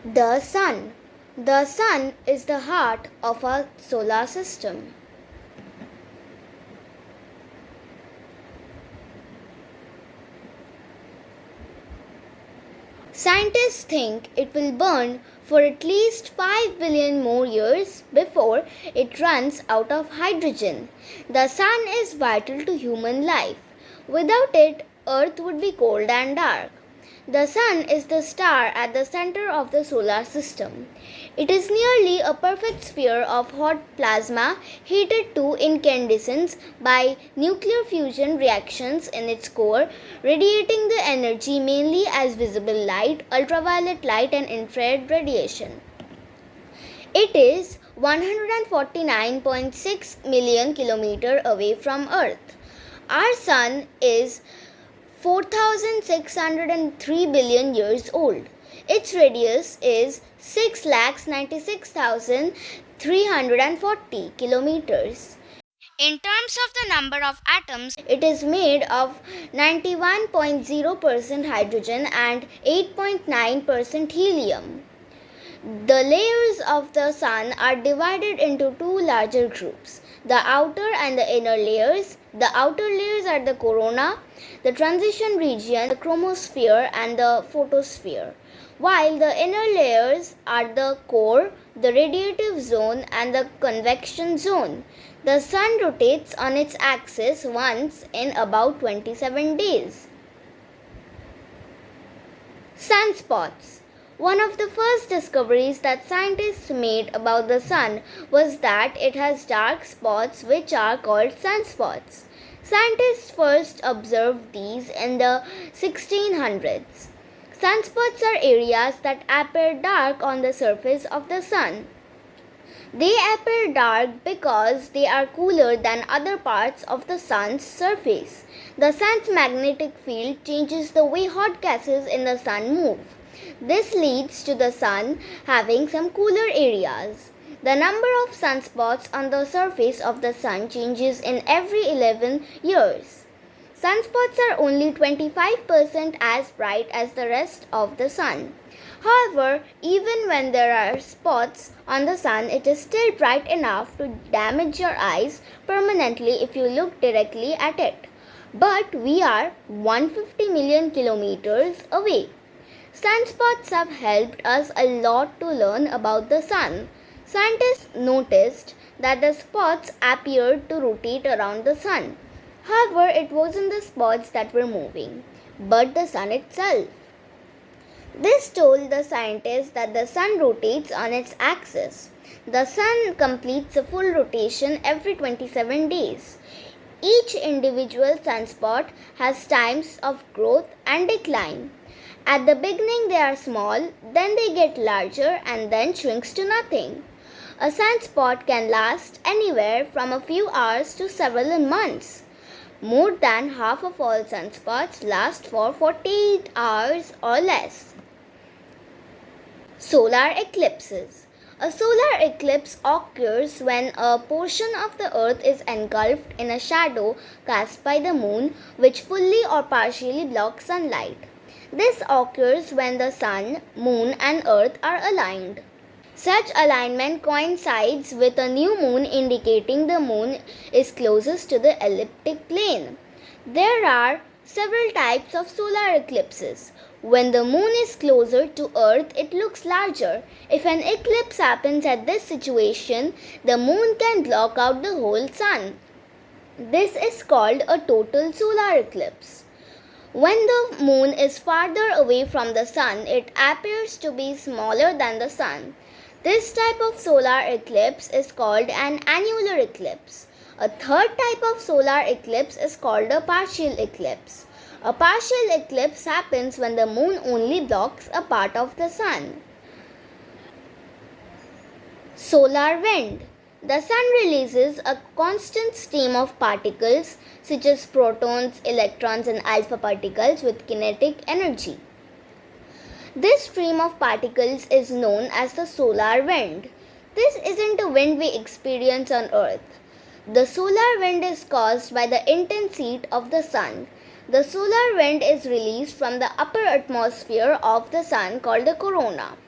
The Sun. The Sun is the heart of our solar system. Scientists think it will burn for at least 5 billion more years before it runs out of hydrogen. The Sun is vital to human life. Without it, Earth would be cold and dark. The Sun is the star at the center of the solar system. It is nearly a perfect sphere of hot plasma heated to incandescence by nuclear fusion reactions in its core, radiating the energy mainly as visible light, ultraviolet light, and infrared radiation. It is 149.6 million kilometers away from Earth. Our Sun is 4,603 billion years old. Its radius is 6,96,340 kilometers. In terms of the number of atoms, it is made of 91.0% hydrogen and 8.9% helium. The layers of the Sun are divided into two larger groups, the outer and the inner layers. The outer layers are the corona, the transition region, the chromosphere, and the photosphere, while the inner layers are the core, the radiative zone, and the convection zone. The Sun rotates on its axis once in about 27 days. Sunspots. One of the first discoveries that scientists made about the Sun was that it has dark spots which are called sunspots. Scientists first observed these in the 1600s. Sunspots are areas that appear dark on the surface of the Sun. They appear dark because they are cooler than other parts of the Sun's surface. The Sun's magnetic field changes the way hot gases in the Sun move. This leads to the Sun having some cooler areas. The number of sunspots on the surface of the Sun changes in every 11 years. Sunspots are only 25% as bright as the rest of the Sun. However, even when there are spots on the Sun, it is still bright enough to damage your eyes permanently if you look directly at it. But we are 150 million kilometers away. Sunspots have helped us a lot to learn about the Sun. Scientists noticed that the spots appeared to rotate around the Sun. However, it wasn't the spots that were moving, but the Sun itself. This told the scientists that the Sun rotates on its axis. The Sun completes a full rotation every 27 days. Each individual sunspot has times of growth and decline. At the beginning they are small, then they get larger and then shrinks to nothing. A sunspot can last anywhere from a few hours to several months. More than half of all sunspots last for 48 hours or less. Solar eclipses. A solar eclipse occurs when a portion of the earth is engulfed in a shadow cast by the moon, which fully or partially blocks sunlight. This occurs when the Sun, Moon, and Earth are aligned. Such alignment coincides with a new moon, indicating the moon is closest to the ecliptic plane. There are several types of solar eclipses. When the moon is closer to Earth, it looks larger. If an eclipse happens at this situation, the moon can block out the whole Sun. This is called a total solar eclipse. When the moon is farther away from the Sun, it appears to be smaller than the Sun. This type of solar eclipse is called an annular eclipse. A third type of solar eclipse is called a partial eclipse. A partial eclipse happens when the moon only blocks a part of the Sun. Solar wind. The Sun releases a constant stream of particles such as protons, electrons, and alpha particles with kinetic energy. This stream of particles is known as the solar wind. This isn't a wind we experience on Earth. The solar wind is caused by the intense heat of the Sun. The solar wind is released from the upper atmosphere of the Sun called the corona.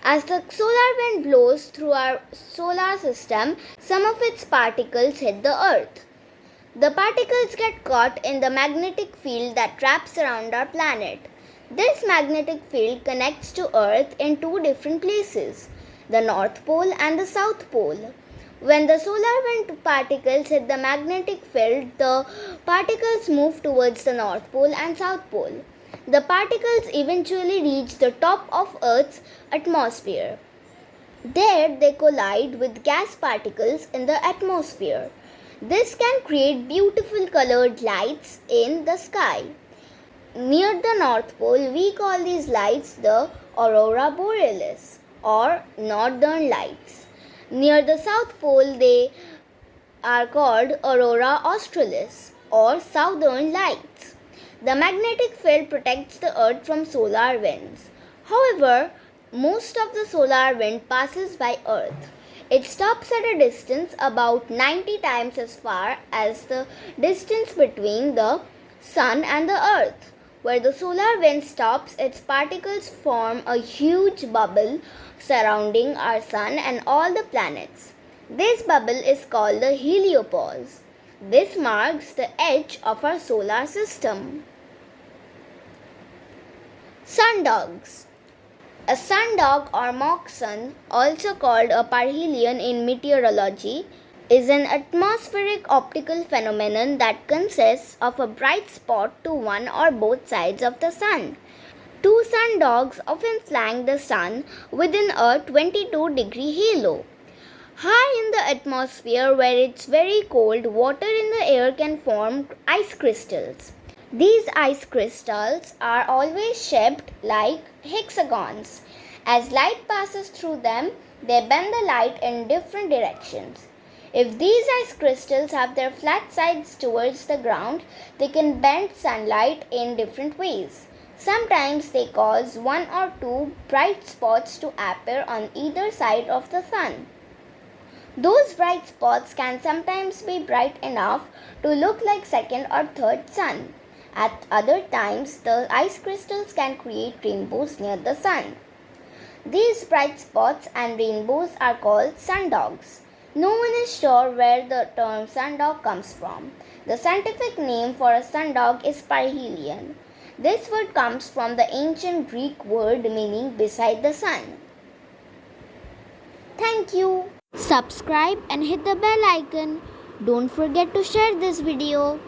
As the solar wind blows through our solar system, some of its particles hit the earth. The particles get caught in the magnetic field that wraps around our planet. This magnetic field connects to Earth in two different places, the North Pole and the South Pole. When the solar wind particles hit the magnetic field, the particles move towards the North Pole and South Pole. The particles eventually reach the top of Earth's atmosphere. There they collide with gas particles in the atmosphere. This can create beautiful colored lights in the sky. Near the North Pole, we call these lights the aurora borealis or northern lights. Near the South Pole, they are called aurora australis or southern lights. The magnetic field protects the earth from solar winds. However, most of the solar wind passes by earth. It stops at a distance about 90 times as far as the distance between the sun and the earth. Where the solar wind stops, its particles form a huge bubble surrounding our sun and all the planets. This bubble is called the heliopause. This marks the edge of our solar system. Sundogs. A sundog or mock sun, also called a parhelion in meteorology, is an atmospheric optical phenomenon that consists of a bright spot to one or both sides of the sun. Two sundogs often flank the sun within a 22-degree halo. High in the atmosphere, where it's very cold, water in the air can form ice crystals. These ice crystals are always shaped like hexagons. As light passes through them, they bend the light in different directions. If these ice crystals have their flat sides towards the ground, they can bend sunlight in different ways. Sometimes they cause one or two bright spots to appear on either side of the sun. Those bright spots can sometimes be bright enough to look like second or third sun. At other times, the ice crystals can create rainbows near the sun. These bright spots and rainbows are called sundogs. No one is sure where the term sundog comes from. The scientific name for a sundog is parhelion. This word comes from the ancient Greek word meaning beside the sun. Thank you. Subscribe and hit the bell icon. Don't forget to share this video.